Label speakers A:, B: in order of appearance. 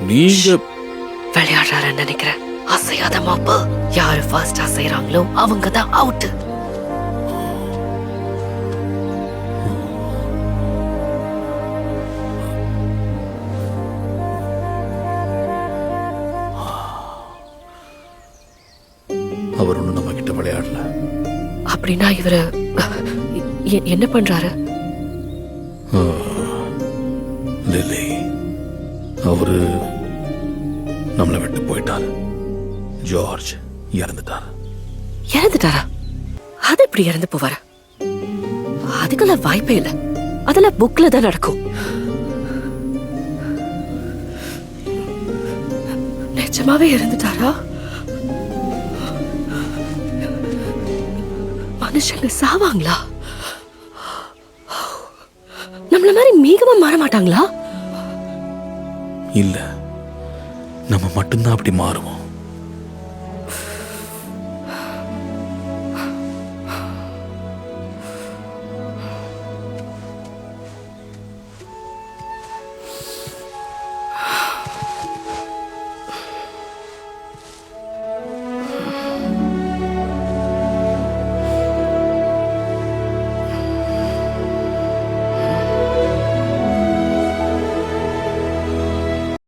A: நீங்க
B: விளையாடுறாருன்னு நினைக்கிறேன். அசையாத மாப்பு. யாரு ஃபர்ஸ்ட் அசைறாங்களோ அவங்க தான் அவுட்.
A: அவர் ஒண்ணு நம்ம கிட்ட விளையாடல.
B: அப்படின்னா இவரு என்ன பண்றாரு?
A: லில்லி, அவரு நம்மளை விட்டு போயிட்டாரு. ஜார்ஜ் இறந்துட்டாரு.
B: இறந்துட்டாரா? அது எப்படி இறந்து போவாரு? அதுக்கெல்லாம் வாய்ப்பே இல்ல. அதெல்லாம் புக்ல தான் நடக்கும். நிஜமாவே இறந்துட்டாரா? மனுஷங்க சாவாங்களா? நம்மள மாதிரி மேகமா மாற மாட்டாங்களா?
A: இல்ல, நம்ம மட்டும்தான் அப்படி மாறுவோம்.